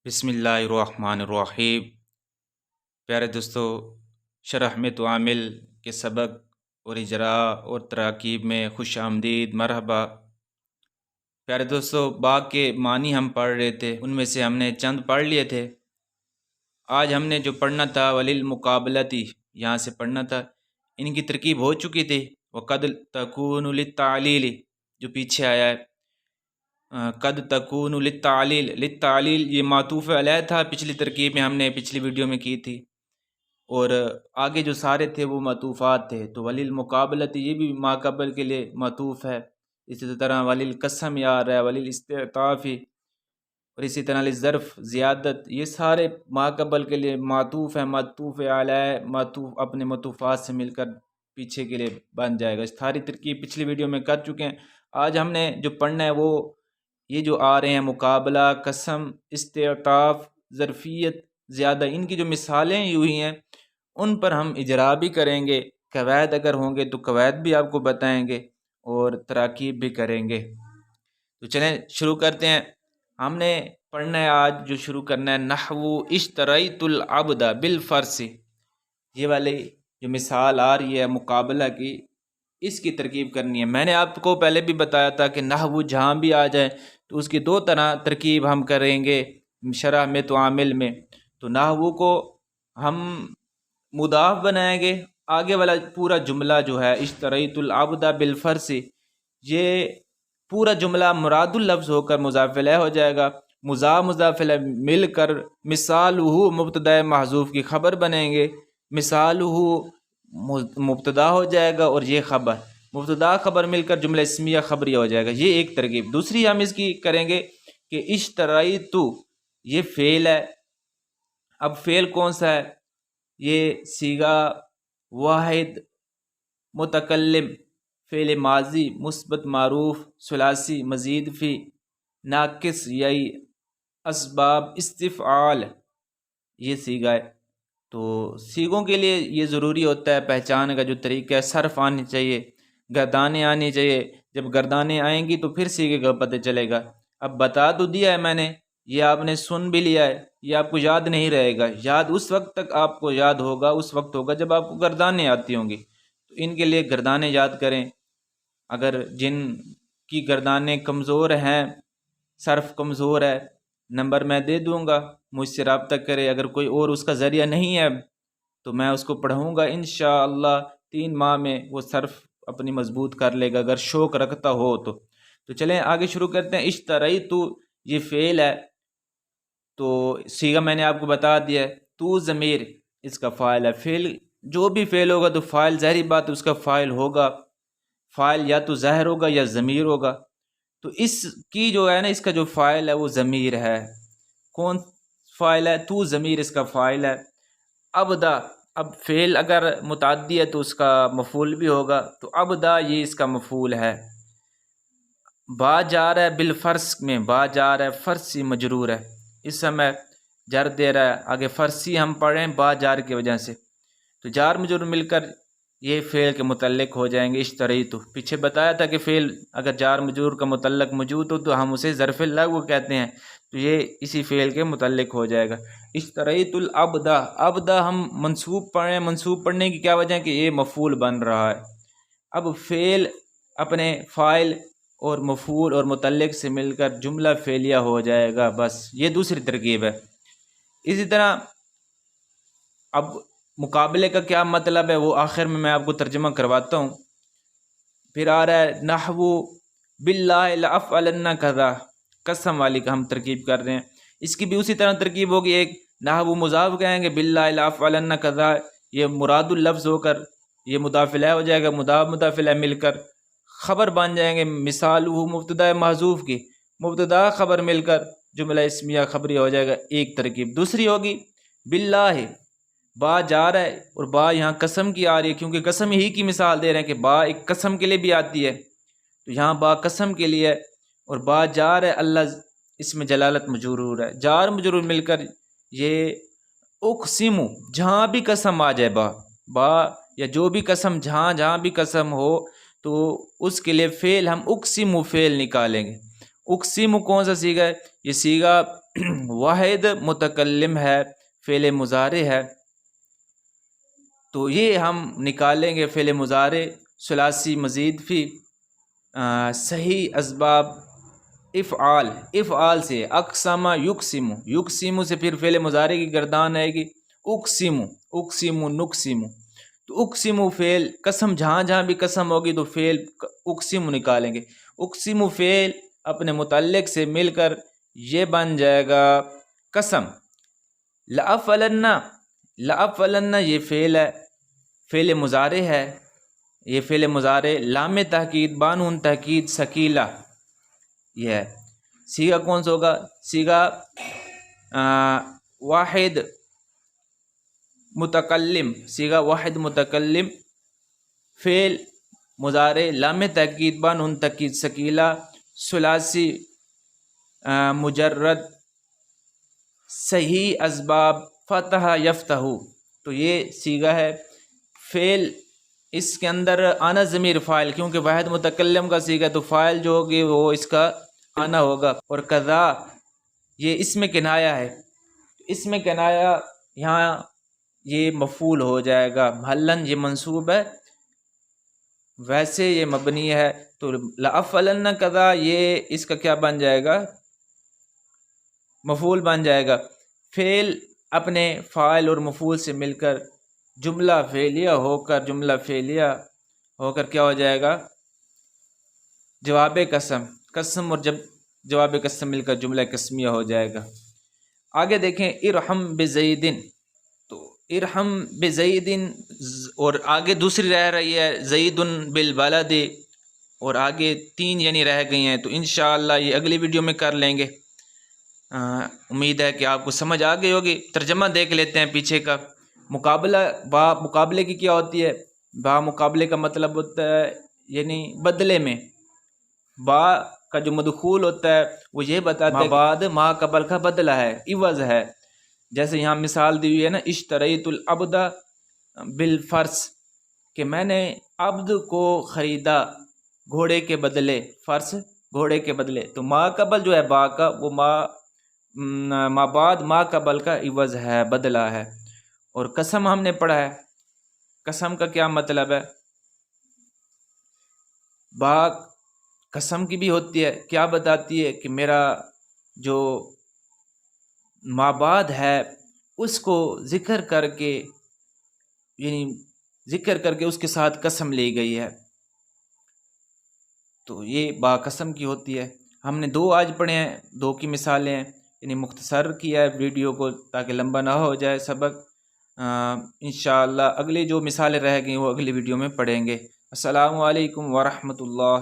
बिस्मिल्लाहिर्रहमानिर्रहीम। प्यारे दोस्तों, शरह में तुआमिल के सबक और इजरा और तराकीब में खुश आमदीद, मरहबा। प्यारे दोस्तों, बाग के मानी हम पढ़ रहे थे, उनमें से हमने चंद पढ़ लिए थे। आज हमने जो पढ़ना था वलिल मुकाबलती, यहाँ से पढ़ना था। इनकी तरकीब हो चुकी थी। वक़द तकूनु लित्तालील, जो पीछे आया है, कद तकूनु लित्तालील ये मातूफ़ अलैह था। पिछली तरकीब में हमने पिछली वीडियो में की थी, और आगे जो सारे थे वो मातूफ़ात थे। तो वलिल मुकाबलत ये भी माक़बल के लिए मातूफ़ है। इसी तरह वलिल कसम आ रहा है, वलिल इस्तिताफ़ी, और इसी तरह लिज़्ज़र्फ़ ज़ियादत, ये सारे माक़बल के लिए मातूफ़ है। मातूफ़ अलैह मातूफ़ अपने मातूफ़ात से मिलकर पीछे के लिए बन जाएगा। इस सारी तरकीब पिछली वीडियो में कर चुके हैं। आज हमने जो पढ़ना है वो ये जो आ रहे हैं, मुकाबला, कसम, इस्तिताफ़, ज़रफ़ियत, ज़्यादा, इनकी जो मिसालें हुई हैं उन पर हम इजरा भी करेंगे। कवायद अगर होंगे तो कवायद भी आपको बताएंगे और तराकीब भी करेंगे। तो चलें शुरू करते हैं। हमने पढ़ना है आज, जो शुरू करना है, नहवु इश्तरैतुल अब्दा बिल फ़र्सी। ये वाली जो मिसाल आ रही है मुकाबला की, इसकी तरकीब करनी है। मैंने आपको पहले भी बताया था कि नहवु जहाँ भी आ जाए तो उसकी दो तरह तरकीब हम करेंगे शरह में तुआमिल में। तो नहवु को हम मुदाफ बनाएंगे। आगे वाला पूरा जुमला जो है इश्तरैतुल अब्दा बिल फ़र्सी, ये पूरा जुमला मुरादुल लफ्ज़ होकर मुज़ाफ़ इलैह हो जाएगा। मुज़ाफ़ इलैह मिलकर मिसालुहु मुब्तदा महज़ूफ़ की ख़बर बनेंगे। मिसालुहु मुब्तदा हो जाएगा और ये ख़बर, मुब्तदा ख़बर मिलकर जुमला इस्मिया ख़बरिया हो जाएगा। ये एक तरकीब। दूसरी हम इसकी करेंगे कि इश्तरैतु ये फ़ेल है। अब फ़ेल कौन सा है? ये सीगा वाहिद मुतकल्लिम, फ़ेल माजी मुस्बत मारूफ सुलासी मज़ीद फ़ी नाकिस यई असबाब इस्तिफ़आल, ये सीगा है। तो सीगों के लिए ये ज़रूरी होता है पहचान का जो तरीका है, सर्फ़ आनी चाहिए, गर्दानें आनी चाहिए। जब गर्दानें आएंगी तो फिर सीगे का पता चलेगा। अब बता तो दिया है मैंने, ये आपने सुन भी लिया है, ये आपको याद नहीं रहेगा। याद उस वक्त तक आपको याद होगा, उस वक्त होगा जब आपको गर्दानें आती होंगी। तो इनके लिए गर्दानें याद करें। अगर जिन की गर्दानें कमज़ोर हैं, सर्फ़ कमज़ोर है, नंबर मैं दे दूँगा, मुझसे रब्ता करे। अगर कोई और उसका ज़रिया नहीं है तो मैं उसको पढ़ाऊँगा इंशाअल्लाह। 3 माह में वो सर्फ़ अपनी मजबूत कर लेगा, अगर शौक़ रखता हो तो। तो चलें आगे शुरू करते हैं। इश्तरैतु ये फ़ेल है, तो सीगा मैंने आपको बता दिया है। तू ज़मीर इसका फ़ाइल है। फ़ेल जो भी फ़ेल होगा तो फ़ाइल, ज़ाहिर बात है उसका फ़ाइल होगा। फ़ाइल या तो ज़ाहिर होगा या ज़मीर होगा। तो इसकी जो है ना, इसका जो फ़ाइल है वो ज़मीर है। कौन फ़ाइल है? तू ज़मीर इसका फ़ाइल है। अबदा, अब फ़ेल अगर मुताद्दी है तो उसका मफ़ूल भी होगा, तो अबदा ये इसका मफ़ूल है। बा जा रहा है बिल फ़र्स में, बा जा रहा है, फ़र्सी मजरूर है, इस समय जर दे रहा है। आगे फ़र्सी हम पढ़ें बा जार की वजह से, तो जार मजरूर मिलकर ये फ़ेल के मुतल्लिक़ हो जाएंगे। इश्तरैतु पीछे बताया था कि फ़ेल अगर जार मजरूर का मुतल्लिक़ मौजूद हो तो हम उसे ज़र्फ़े लग़्व कहते हैं। तो ये इसी फ़ेल के मुतल्लिक़ हो जाएगा। इश्तरैतुल अब्दा, अब्दा हम मंसूब पढ़ें, मंसूब पढ़ने की क्या वजह है कि ये मफ़ूल बन रहा है। अब फ़ेल अपने फ़ाइल और मफ़ूल और मुतल्लिक़ से मिलकर जुमला फ़ेलिया हो जाएगा। बस ये दूसरी तरकीब है। इसी तरह अब मुकाबले का क्या मतलब है वो आखिर में मैं आपको तर्जुमा करवाता हूँ। फिर आ रहा है नहवु बिल्लाहि लअफ़अलन्ना कज़ा, कसम वाली का हम तरकीब कर रहे हैं। इसकी भी उसी तरह तरकीब होगी। एक नहवु मुज़ाफ़ कहेंगे, बिल्लाहि लअफ़अलन्ना कज़ा ये मुरादुल लफ्ज़ होकर ये मुदाफ़ इलैह हो जाएगा। मुदाफ़ इलैह मिलकर ख़बर बन जाएंगे। मिसालुहु मुब्तदा महज़ूफ़ की मुब्तदा ख़बर मिलकर जुमला इस्मिया ख़बरिया हो जाएगा। एक तरकीब। दूसरी होगी बिल्लाहि, बा जा रहा है और बा यहाँ कसम की आ रही है, क्योंकि कसम ही की मिसाल दे रहे हैं कि बा एक कसम के लिए भी आती है। तो यहाँ बा कसम के लिए है और बा जा रहा है, अल्लाह इसमें जलालत मजरूर है। जार मजरूर मिलकर ये उक़सिमु, जहाँ भी कसम आ जाए, बा या जो भी कसम, जहाँ भी कसम हो तो उसके लिए फ़ेल हम उक़सिमु फ़ेल निकालेंगे। اقسم کون سا سیغہ ہے؟ یہ سیغہ واحد متکلم ہے، فعل مضارع ہے، تو یہ ہم نکالیں گے فعل مضارع ثلاثی مزید فی صحیح اسباب افعال سے اقسم یقسم سے پھر فعل مضارع کی گردان آئے گی اقسم نقسم، تو اقسم فعل قسم، جہاں جہاں بھی قسم ہوگی تو فعل اقسم نکالیں گے۔ اقسم فعل اپنے متعلق سے مل کر یہ بن جائے گا قسم۔ لأفعلن یہ فعل ہے، فعل مضارع ہے، یہ فعل مضارع لام تحقید بانون تحقید ثقیلہ یہ ہے۔ سیغہ کون سا ہوگا؟ سیغہ واحد متکلم، سیغہ واحد متکلم، فعل مضارع لام تحقید بانون تحقید ثقیلہ ثلاثی مجرد صحیح اسباب فتح یفتح، تو یہ سیغہ ہے۔ فعل اس کے اندر آنا ضمیر فاعل، کیونکہ واحد متکلم کا سیغہ تو فاعل جو ہوگی وہ اس کا آنا ہوگا، اور قضا یہ اسم کنایا ہے، اسم کنایا یہاں یہ مفعول ہو جائے گا، محلن یہ منصوب ہے، ویسے یہ مبنی ہے، تو لأفعلن قضا یہ اس کا کیا بن جائے گا؟ مفعول بن جائے گا۔ فعل اپنے فاعل اور مفعول سے مل کر جملہ فعلیہ ہو کر کیا ہو جائے گا؟ جواب قسم، قسم اور جواب قسم مل کر جملہ قسمیہ ہو جائے گا۔ آگے دیکھیں ارحم بزیدن، تو ارحم بزیدن، اور آگے دوسری رہ رہی ہے زید بالبلد، اور آگے 3 یعنی رہ گئی ہیں، تو انشاءاللہ یہ اگلی ویڈیو میں کر لیں گے۔ امید ہے کہ آپ کو سمجھ آ گئی ہوگی۔ ترجمہ دیکھ لیتے ہیں پیچھے کا۔ مقابلہ، با مقابلے کی کیا ہوتی ہے؟ با مقابلے کا مطلب ہوتا ہے یعنی بدلے میں، با کا جو مدخول ہوتا ہے وہ یہ بتاتا ہے بعد ما قبل کا بدلہ ہے، عوض ہے۔ جیسے یہاں مثال دی ہوئی ہے نا، اشتریت العبد بالفرس، کہ میں نے عبد کو خریدا گھوڑے کے بدلے، فرس گھوڑے کے بدلے، تو ما قبل جو ہے با کا وہ ما بعد ما قبل کا عوض ہے، بدلہ ہے۔ اور قسم ہم نے پڑھا ہے، قسم کا کیا مطلب ہے؟ با قسم کی بھی ہوتی ہے، کیا بتاتی ہے کہ میرا جو مابعد ہے اس کو ذکر کر کے، یعنی ذکر کر کے اس کے ساتھ قسم لی گئی ہے، تو یہ با قسم کی ہوتی ہے۔ ہم نے 2 آج پڑھے ہیں، 2 کی مثالیں ہیں، یعنی مختصر کیا ہے ویڈیو کو تاکہ لمبا نہ ہو جائے سبق۔ انشاءاللہ اگلی جو مثالیں رہ گئیں وہ اگلی ویڈیو میں پڑھیں گے۔ السلام علیکم ورحمۃ اللہ۔